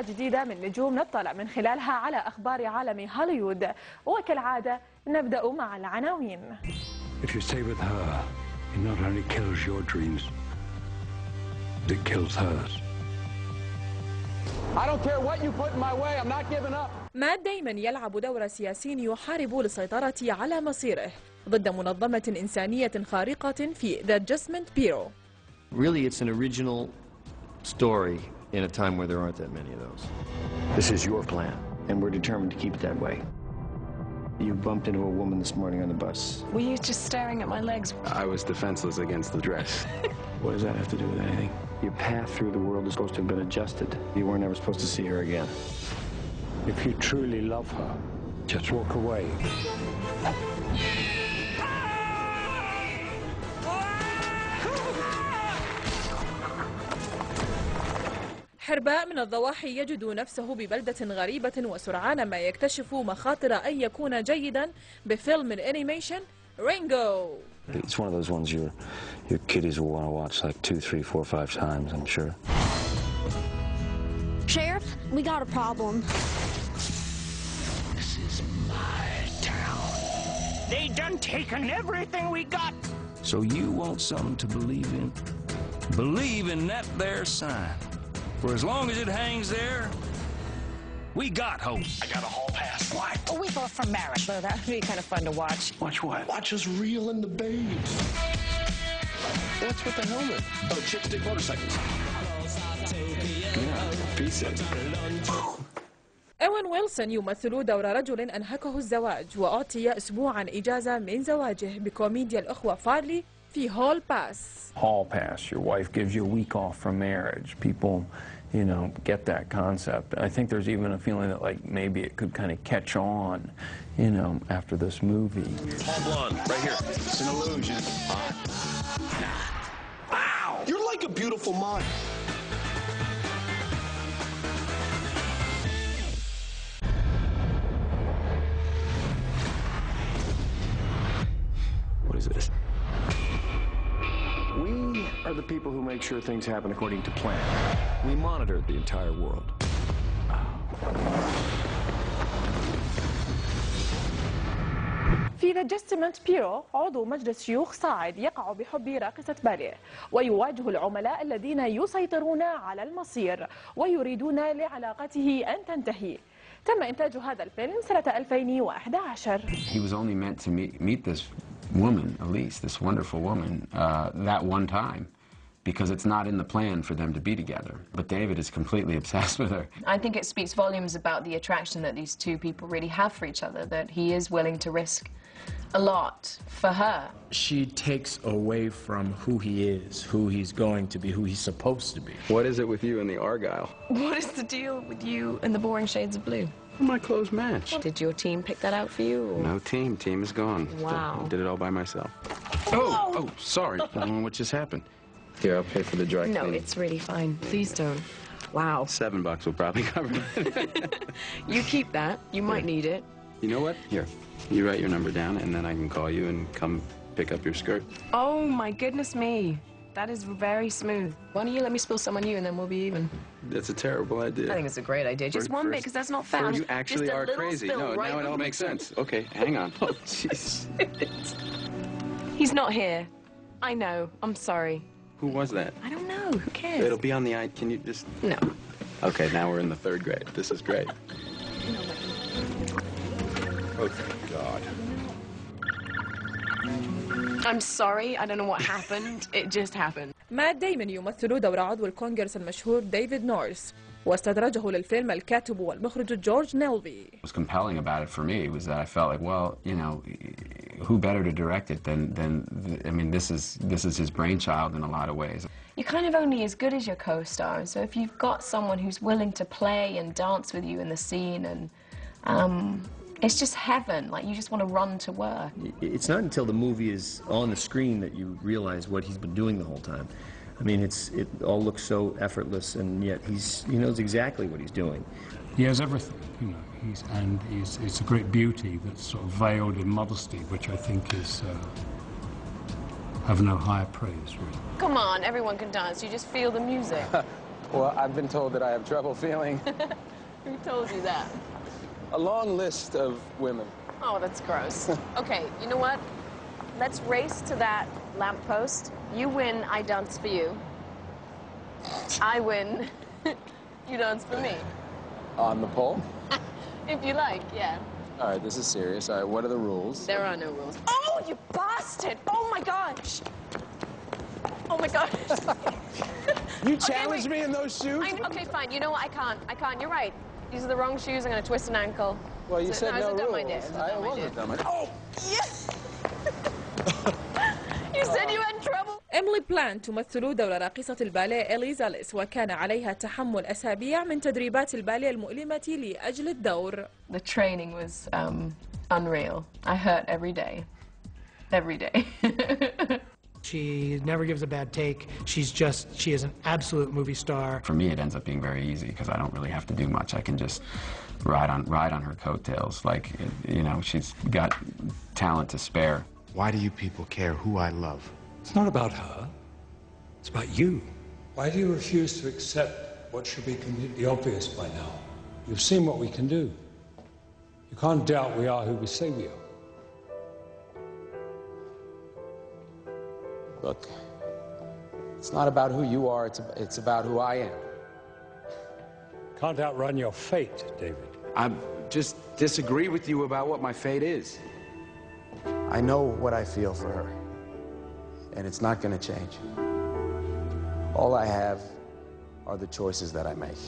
حلقة جديدة من نجوم نطلع من خلالها على أخبار عالم هوليوود، وكالعادة نبدأ مع العناوين. If you stay with her, it not only kills your dreams, it kills hers. I don't care what you put in my way, I'm not giving up. مات دايماً يلعب دور سياسي يحارب للسيطرة على مصيره ضد منظمة إنسانية خارقة في The Adjustment Bureau. Really, it's an original story in a time where there aren't that many of those. This is your plan, and we're determined to keep it that way. You bumped into a woman this morning on the bus. Were you just staring at my legs? I was defenseless against the dress. What does that have to do with anything? Your path through the world is supposed to have been adjusted. You weren't ever supposed to see her again. If you truly love her, just walk away. حرباء من الضواحي يجد نفسه ببلدة غريبة وسرعان ما يكتشف مخاطر أن يكون جيدا بفيلم الانيميشن رينجو. It's one of those ones your kiddies will want to watch like 2, 3, 4, 5 times, I'm sure. Sheriff, we got a problem. This is my town. They done taken everything we got. So you want something to believe in? Believe in that there sign. For as long as it hangs there, we got hope. I got a hall pass. What? Oh, we both from marriage, so that would be kind of fun to watch. Watch what? Watch us reel in the babes. What's with the helmet? Oh, chicks dig motorcycles. Yeah, piece it. إيوين ويلسون يمثل دور رجل أنهكه الزواج وأعطي أسبوعا إجازة من زواجه بكوميديا الأخوة فارلي في هول باس. Hall pass. Your wife gives you a week off from marriage. People, you know, get that concept. I think there's even a feeling that like maybe it could kind of catch on, you know, after this movie. All blonde, right here. It's an illusion. Wow! You're like a beautiful mind. What is this? We are the people who make sure things happen according to plan. We monitor the entire world. في The Adjustment Bureau عضو مجلس شيوخ صاعد يقع بحب راقصة باليه ويواجه العملاء الذين يسيطرون على المصير ويريدون لعلاقته أن تنتهي. تم إنتاج هذا الفيلم سنة 2011. He was only meant to meet this woman, Elise, this wonderful woman, that one time, because it's not in the plan for them to be together. But David is completely obsessed with her. I think it speaks volumes about the attraction that these two people really have for each other, that he is willing to risk a lot for her. She takes away from who he is, who he's going to be, who he's supposed to be. What is it with you and the Argyle? What is the deal with you and the boring shades of blue? My clothes match. Did your team pick that out for you? Or? No team. Team is gone. Wow. Did it all by myself. Oh, sorry. I don't know what just happened. Here, I'll pay for the dry cleaning. No, it's really fine. Please don't. Wow. $7 will probably cover it. You keep that. You might need it. You know what? Here, you write your number down, and then I can call you and come pick up your skirt. Oh, my goodness me. That is very smooth. Why don't you let me spill some on you, and then we'll be even. That's a terrible idea. I think it's a great idea. Just one bit, because that's not fair. You actually are crazy. No, now it all makes sense. Okay, hang on. Oh, jeez. He's not here. I know. I'm sorry. Who was that? I don't know. Who cares? It'll be on the eye. Can you just... No. Okay, now we're in the 3rd grade. This is great. Oh, thank God. I'm sorry. I don't know what happened. It just happened. مات دايماً يمثل دور عضو الكونغرس المشهور ديفيد نورس واستدرجه للفيلم الكاتب والمخرج جورج نيلبي. What was compelling about it for me was that I felt like, well, you know, who better to direct it than I mean, this is his brainchild in a lot of ways. You're kind of only as good as your co-star, so if you've got someone who's willing to play and dance with you in the scene, and it's just heaven. Like, you just want to run to work. It's not until the movie is on the screen that you realize what he's been doing the whole time. I mean, it all looks so effortless, and yet he knows exactly what he's doing. He has everything, you know. It's a great beauty that's sort of veiled in modesty, which I think is have no higher praise, really. Come on, everyone can dance. You just feel the music. Well, I've been told that I have trouble feeling. Who told you that? A long list of women. Oh, that's gross. Okay, you know what? Let's race to that lamppost. You win, I dance for you. I win, you dance for me. On the pole? If you like, yeah. All right, this is serious. All right, what are the rules? There are no rules. Oh, you bastard! Oh my gosh! Oh my gosh! You challenged me in those shoes? Okay, fine. You know what? I can't. You're right. These are the wrong shoes. I'm going to twist an ankle. Well, you said no rules. I wasn't dumb. Oh! Yes! You said you had trouble. إيميلي بلانت تمثل دور راقصة الباليه إليزاليس، وكان عليها تحمل أسابيع من تدريبات الباليه المؤلمة لأجل الدور. The training was unreal. I hurt every day. Every day. She never gives a bad take. She is an absolute movie star. For me, it ends up being very easy because I don't really have to do much. I can just ride on her coattails. Like, you know, she's got talent to spare. Why do you people care who I love? It's not about her. It's about you. Why do you refuse to accept what should be completely obvious by now? You've seen what we can do. You can't doubt we are who we say we are. Look, it's not about who you are, it's about who I am. Can't outrun your fate, David. I just disagree with you about what my fate is. I know what I feel for her, and it's not going to change. All I have are the choices that I make.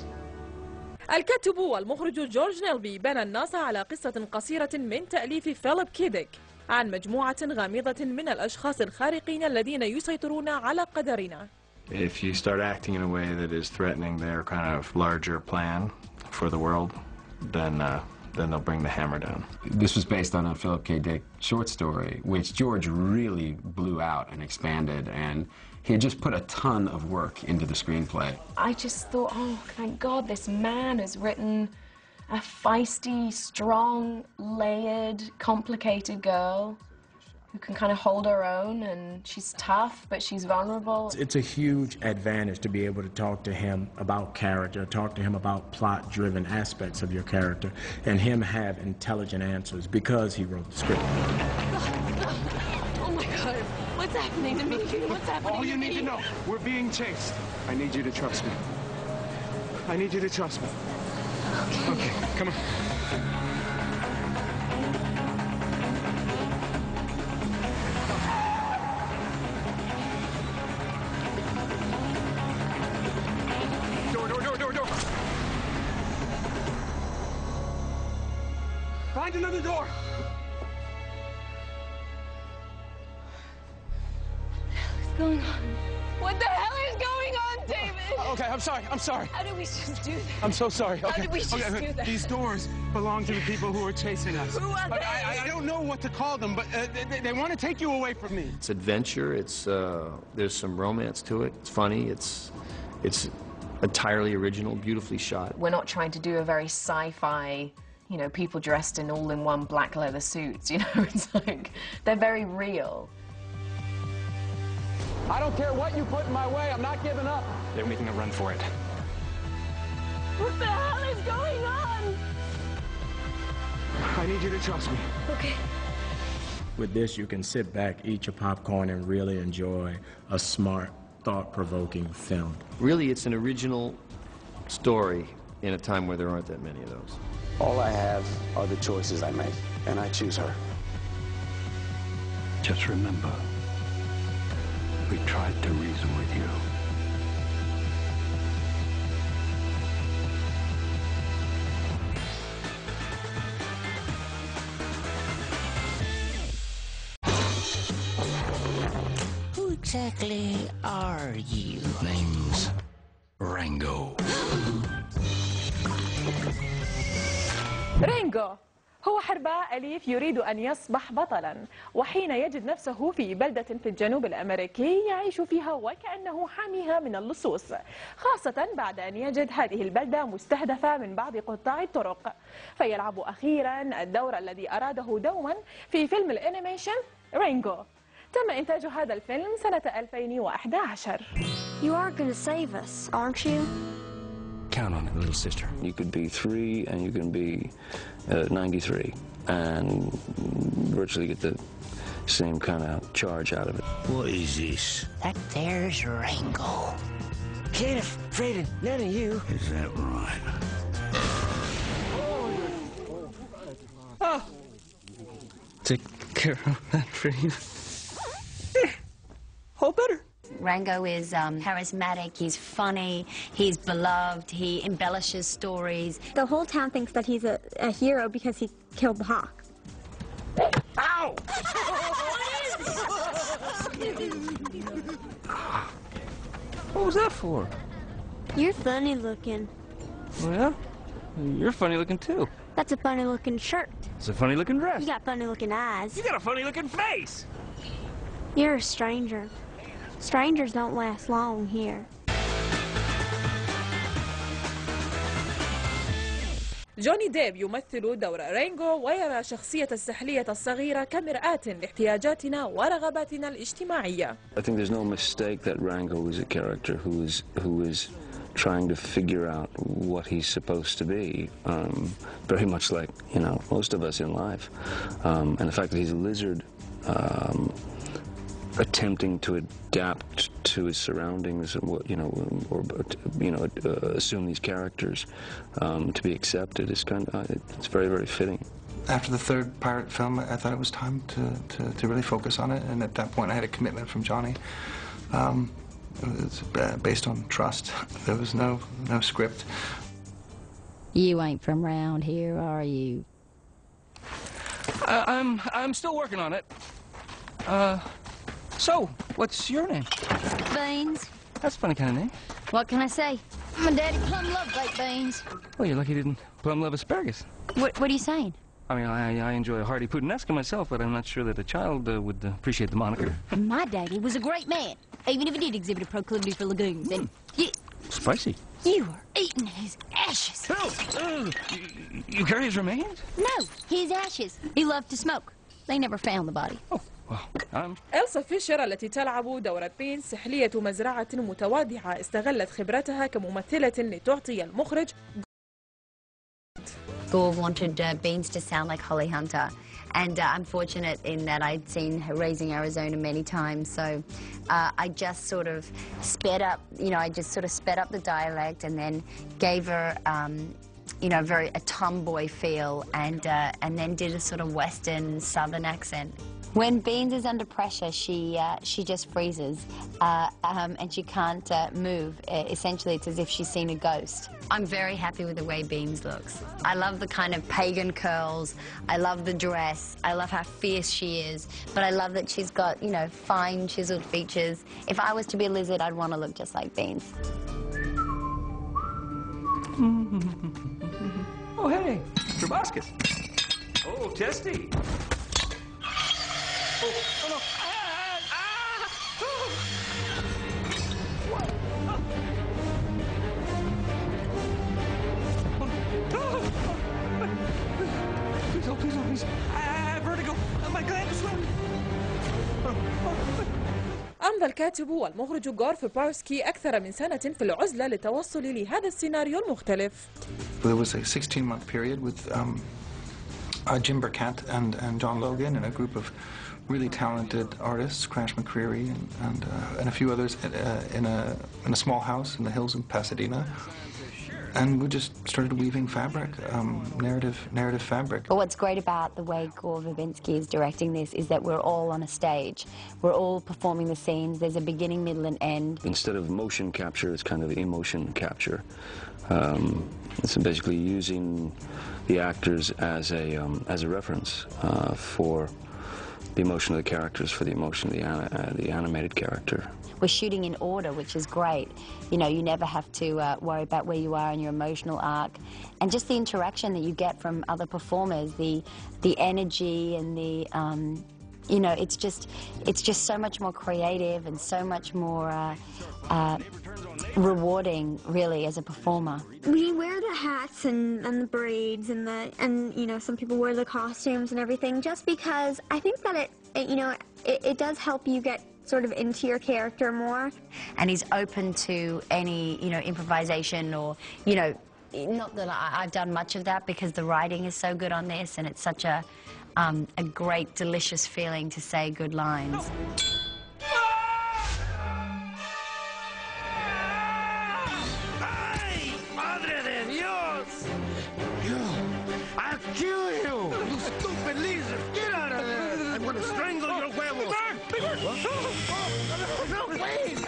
الكاتب والمخرج جورج نيلبي بنى النص على قصة قصيرة من تأليف فيليب كيديك عن مجموعة غامضة من الأشخاص الخارقين الذين يسيطرون على قدرنا. If you start acting in a way that is threatening their kind of larger plan for the world, then they'll bring the hammer down. This was based on a Philip K. Dick short story, which George really blew out and expanded, and he had just put a ton of work into the screenplay. I just thought, oh, thank God this man has written a feisty, strong, layered, complicated girl who can kind of hold her own, and she's tough, but she's vulnerable. It's a huge advantage to be able to talk to him about character, talk to him about plot-driven aspects of your character, and him have intelligent answers because he wrote the script. Oh my God, what's happening to me? What's happening All you need to know, we're being chased. I need you to trust me. I need you to trust me. Okay, come on. Door. Find another door. What's going on? What the hell is going on, David? Okay, I'm sorry. How did we just do that? I'm so sorry. Okay. How did we just do that? These doors belong to the people who are chasing us. Who are they? I don't know what to call them, but they want to take you away from me. It's adventure. It's there's some romance to it. It's funny. It's entirely original, beautifully shot. We're not trying to do a very sci-fi, you know, people dressed in all-in-one black leather suits, you know, it's like, they're very real. I don't care what you put in my way, I'm not giving up. They're making a run for it. What the hell is going on? I need you to trust me. Okay. With this, you can sit back, eat your popcorn, and really enjoy a smart, thought-provoking film. Really, it's an original story in a time where there aren't that many of those. All I have are the choices I make, and I choose her. Just remember, we tried to reason with you. Who exactly are you? Name's Rango. رينجو هو حرباء أليف يريد أن يصبح بطلاً، وحين يجد نفسه في بلدة في الجنوب الأمريكي يعيش فيها وكأنه حاميها من اللصوص، خاصة بعد أن يجد هذه البلدة مستهدفة من بعض قطاع الطرق، فيلعب أخيراً الدور الذي أراده دوماً في فيلم الأنيميشن رينجو. تم إنتاج هذا الفيلم سنة 2011. You are going to save us, aren't you? Count on it, little sister. You could be 3 and you can be 93 and virtually get the same kind of charge out of it. What is this? That there's Rango. Can't afraid of none of you. Is that right? Oh. Take care of that for you. All better. Rango is charismatic, he's funny, he's beloved, he embellishes stories. The whole town thinks that he's a hero because he killed the hawk. Ow! What was that for? You're funny looking. Well, you're funny looking too. That's a funny looking shirt. It's a funny looking dress. You got funny looking eyes. You got a funny looking face. You're a stranger. Strangers don't last long here. جوني ديب يمثل دور رينغو ويرى شخصية السحلية الصغيرة كمرآة لاحتياجاتنا ورغباتنا الاجتماعية. I think there's no mistake that Rango is a character who is trying to figure out what he's supposed to be, very much like, you know, most of us in life. And the fact that he's a lizard, attempting to adapt to his surroundings and what, you know, or assume these characters to be accepted is kind of, it's very, very fitting. After the third pirate film, I thought it was time to really focus on it, and at that point I had a commitment from Johnny. It was based on trust. There was no script. You ain't from round here, are you? I'm still working on it. So, what's your name? Beans. That's a funny kind of name. What can I say? My daddy plumb loved baked beans. Well, you're lucky he didn't plumb love asparagus. What are you saying? I mean, I enjoy a hearty puttanesca myself, but I'm not sure that a child would appreciate the moniker. My daddy was a great man, even if he did exhibit a proclivity for lagoons. And Spicy. You were eating his ashes. You carry his remains? No, his ashes. He loved to smoke. They never found the body. إلسا فيشر التي تلعب دور بين سحلية مزرعة متواضعة استغلت خبرتها كممثلة لتعطي المخرج. Gore wanted Beans to sound like Holly Hunter, and I'm fortunate in that I'd seen her Raising Arizona many times, so I just sort of sped up, the dialect and then gave her, a tomboy feel, and then did a sort of Western Southern accent. When Beans is under pressure, she just freezes, and she can't move. Essentially, it's as if she's seen a ghost. I'm very happy with the way Beans looks. I love the kind of pagan curls. I love the dress. I love how fierce she is. But I love that she's got, fine chiseled features. If I was to be a lizard, I'd want to look just like Beans. Oh, hey, proboscis. Oh, testy. Oh, no. Please. I have vertigo. My gland is swimming. أمضى الكاتب والمخرج غور فيبارسكي أكثر من سنة في العزلة للتوصل لهذا السيناريو المختلف. There was a 16-month period with Jim Burkett and John Logan and a group of really talented artists, Crash McCreary and a few others in a small house in the hills in Pasadena. And we just started weaving fabric, narrative fabric. But what's great about the way Gore Verbinski is directing this is that we're all on a stage. We're all performing the scenes. There's a beginning, middle, and end. Instead of motion capture, it's kind of emotion capture. It's basically using the actors as a reference for the emotion of the characters, for the emotion of the animated character. We're shooting in order, which is great. You never have to worry about where you are in your emotional arc. And just the interaction that you get from other performers, the energy and the, it's just so much more creative and so much more rewarding, really, as a performer. We wear the hats and the braids and some people wear the costumes and everything just because I think that it does help you get sort of into your character more. And he's open to any, improvisation or, not that I've done much of that because the writing is so good on this and it's such a great, delicious feeling to say good lines. ¡Ay, madre de Dios! I'll kill you! You stupid lizard! Get out of there! I'm gonna strangle your huevos! No, wait!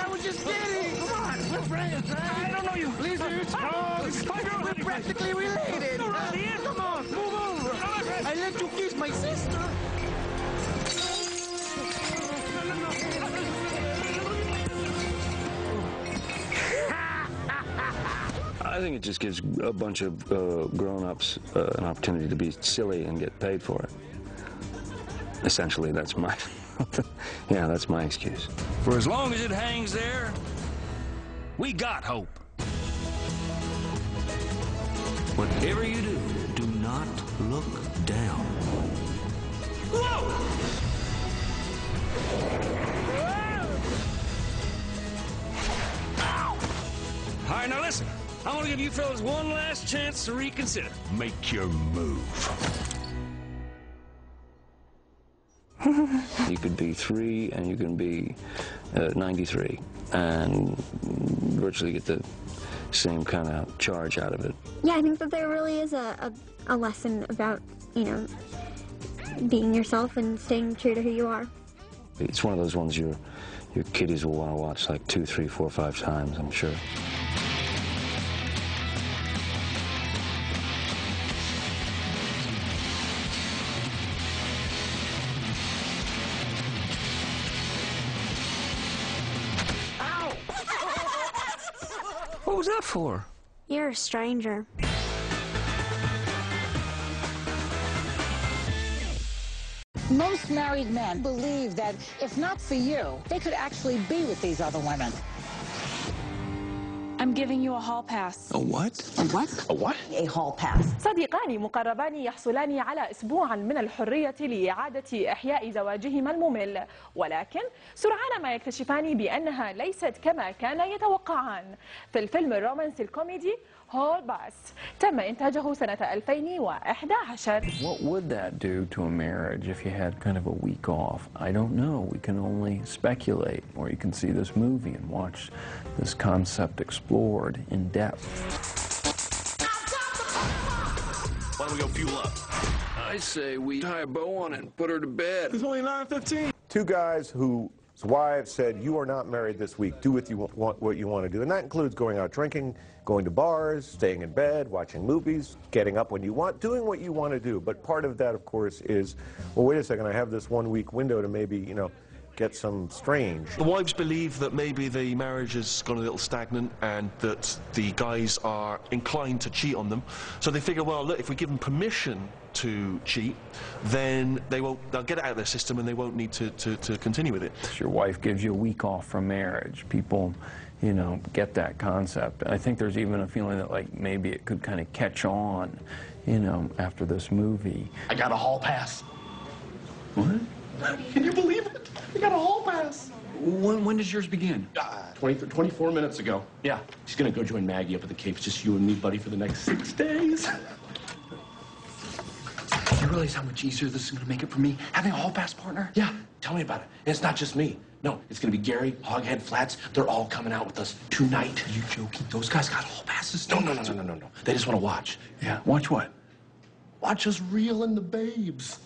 I was just kidding! Come on, we're friends, right? I don't know you! Lizards, frogs, we're practically related! Come on, move over! I let you kiss my sister! I think it just gives a bunch of grown-ups an opportunity to be silly and get paid for it. Essentially, that's my, yeah, that's my excuse. For as long as it hangs there, we got hope. Whatever you do, Do not look down. whoa! All right, now listen. I'm gonna give you fellas one last chance to reconsider. Make your move. You could be 3 and you can be 93 and virtually get the same kind of charge out of it. Yeah, I think that there really is a lesson about, being yourself and staying true to who you are. It's one of those ones your kiddies will want to watch like 2, 3, 4, 5 times, I'm sure. What was that for? You're a stranger. Most married men believe that if not for you, they could actually be with these other women. I'm giving you a hall pass. A what? A what? A what? A hall pass. صديقان مقربان يحصلان على أسبوع من الحرية لإعادة إحياء زواجهما الممل، ولكن سرعان ما يكتشفان بأنها ليست كما كان يتوقعان. في الفيلم الرومانسي الكوميدي هول باس تم إنتاجه سنة 2011. What would that do to a marriage if you had kind of a week off? I don't know. We can only speculate, or you can see this movie and watch this concept explored in depth. Why don't we go fuel up? I say we tie a bow on it and put her to bed. It's only 9:15. Two guys whose wives said, you are not married this week. Do what you want to do. And that includes going out drinking, going to bars, staying in bed, watching movies, getting up when you want, doing what you want to do. But part of that, of course, is, well, wait a second, I have this 1 week window to maybe, get some strange. The wives believe that maybe the marriage has gone a little stagnant and that the guys are inclined to cheat on them. So they figure, well, look, if we give them permission to cheat, then they'll get it out of their system and they won't need to continue with it. Your wife gives you a week off from marriage. People, get that concept. I think there's even a feeling that, like, maybe it could kind of catch on, after this movie. I got a hall pass. What? Can you believe it? I got a hall pass. When does yours begin? 24 minutes ago. Yeah. She's gonna go join Maggie up at the Cape. It's just you and me, buddy, for the next 6 days. You realize how much easier this is going to make it for me? Having a hall pass partner? Yeah, tell me about it. And it's not just me. No, it's gonna be Gary, Hoghead, Flats. They're all coming out with us tonight. Are you joking? Those guys got hall passes? No. They just want to watch. Yeah, watch what? Watch us reel in the babes.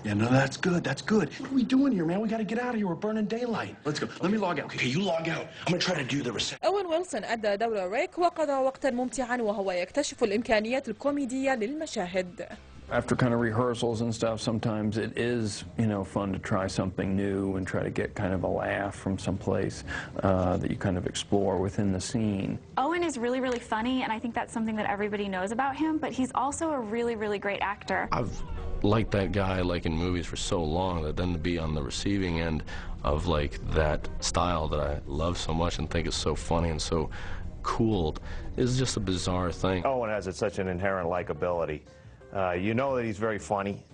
Yeah, no, that's good. That's good. What are we doing here, man? We got to get out of here. We're burning daylight. Let's go. Let me log out. Okay, you log out. I'm gonna try to do the reception. أوين ويلسون أدى دور ريك وقضى وقتا ممتعا وهو يكتشف الإمكانيات الكوميدية للمشاهد. After kind of rehearsals and stuff, sometimes it is, fun to try something new and try to get kind of a laugh from someplace that you kind of explore within the scene. Owen is really, really funny, and I think that's something that everybody knows about him, but he's also a really, really great actor. I've liked that guy, like, in movies for so long that then to be on the receiving end of, like, that style that I love so much and think is so funny and so cool is just a bizarre thing. Owen has such an inherent likability. You know that he's very funny,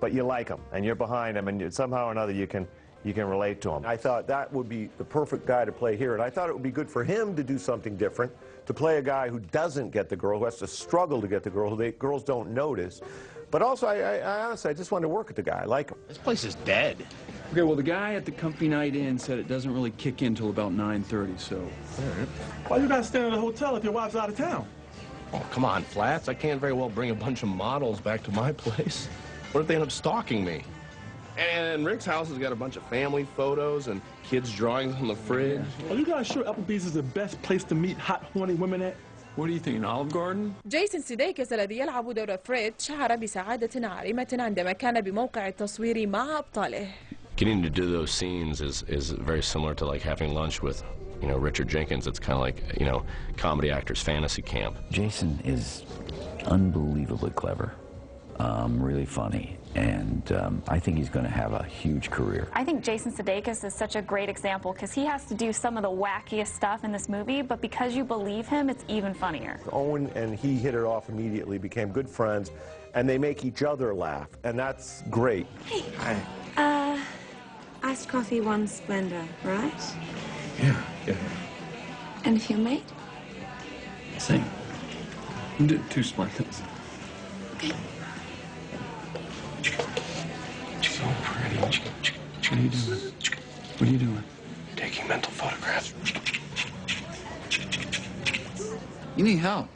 but you like him, and you're behind him, and somehow or another you can relate to him. I thought that would be the perfect guy to play here, and I thought it would be good for him to do something different, to play a guy who doesn't get the girl, who has to struggle to get the girl, who girls don't notice. But also, I honestly, I just wanted to work with the guy. I like him. This place is dead. Okay, well, the guy at the Comfy Night Inn said it doesn't really kick in till about 9:30, so... All right. Why you guys staying at a hotel if your wife's out of town? Oh, come on, Flats. I can't very well bring a bunch of models back to my place. What if they end up stalking me? And Rick's house has got a bunch of family photos and kids' drawings on the fridge. Are you guys sure Applebee's is the best place to meet hot, horny women at? What do you think, Olive Garden? جيسون سوديكس الذي يلعب دور فريد شعر بسعادة عارمة عندما كان بموقع التصوير مع أبطاله. Getting to do those scenes is very similar to like having lunch with, you know, Richard Jenkins. It's kind of like, you know, comedy actors fantasy camp. Jason is unbelievably clever, really funny, and I think he's going to have a huge career. I think Jason Sudeikis is such a great example because he has to do some of the wackiest stuff in this movie, but because you believe him, it's even funnier. Owen and he hit it off immediately, became good friends, and they make each other laugh, and that's great. Hey. Hi. Iced coffee, one Splenda, right? Yeah. And if you made? Same. Do 2 Spartans. Okay. So pretty. What are you doing? What are you doing? Taking mental photographs. You need help.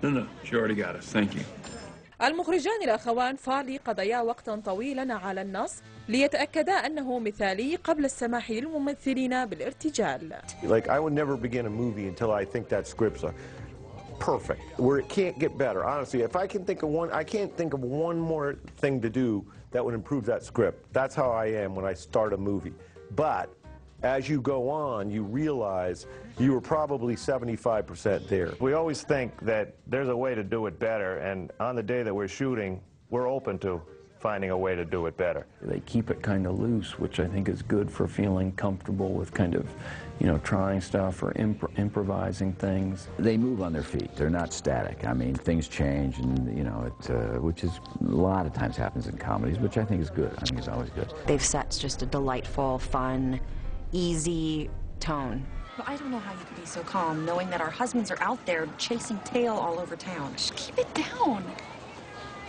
No, she already got us. Thank you. المخرجان الأخوان فارلي قضيا وقتا طويلا على النص ليتأكدا أنه مثالي قبل السماح للممثلين بالارتجال. Like, I would never begin a movie until I think that script's perfect, where it can't get better. Honestly, if I can think of one, I can't think of one more thing to do that would improve that script. That's how I am when I start a movie. But as you go on, you realize you were probably 75% there. We always think that there's a way to do it better, and on the day that we're shooting, we're open to finding a way to do it better. They keep it kind of loose, which I think is good for feeling comfortable with kind of, you know, trying stuff or improvising things. They move on their feet. They're not static. I mean, things change, and, you know, which is a lot of times happens in comedies, which I think is good. I think it's always good. They've set just a delightful, fun, easy tone. But I don't know how you can be so calm knowing that our husbands are out there chasing tail all over town. Just keep it down.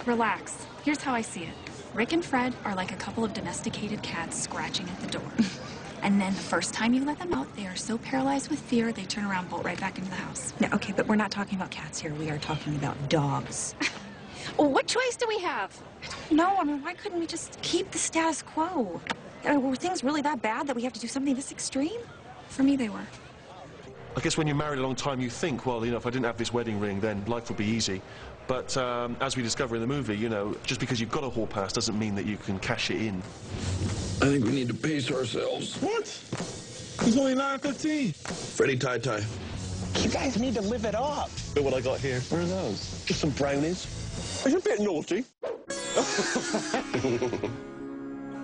Relax. Here's how I see it. Rick and Fred are like a couple of domesticated cats scratching at the door. And then the first time you let them out, they are so paralyzed with fear, they turn around, bolt right back into the house. No, okay, but we're not talking about cats here. We are talking about dogs. Well, what choice do we have? No, I mean, why couldn't we just keep the status quo? I mean, were things really that bad that we have to do something this extreme? For me, they were. I guess when you're married a long time, you think, well, you know, if I didn't have this wedding ring, then life would be easy. But as we discover in the movie, you know, just because you've got a hall pass doesn't mean that you can cash it in. I think we need to pace ourselves. What? It's only 9:15. Freddie tie-tie. You guys need to live it up. Look what I got here. What are those? Just some brownies. It's a bit naughty.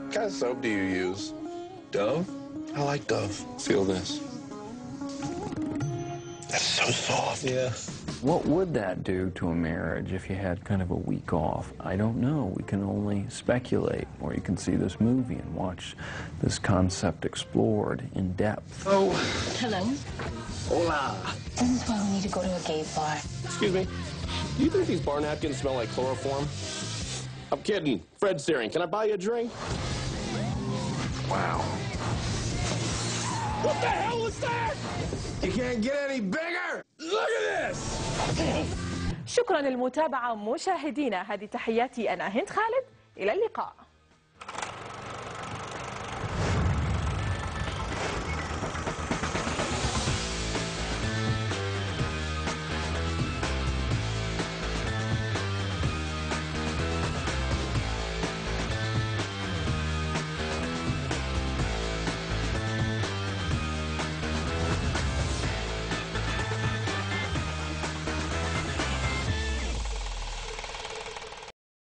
What kind of soap do you use? Dove? I like Dove. Feel this. That's so soft. Yeah. What would that do to a marriage if you had kind of a week off? I don't know. We can only speculate, or you can see this movie and watch this concept explored in depth. Oh. Hello. Hola. This is why we need to go to a gay bar. Excuse me. Do you think these bar napkins smell like chloroform? I'm kidding. Fred's staring. Can I buy you a drink? Wow. What the hell was that? You can't get any bigger. Look at this. شكرا للمتابعة مشاهدينا. هذه تحياتي أنا هند خالد. إلى اللقاء.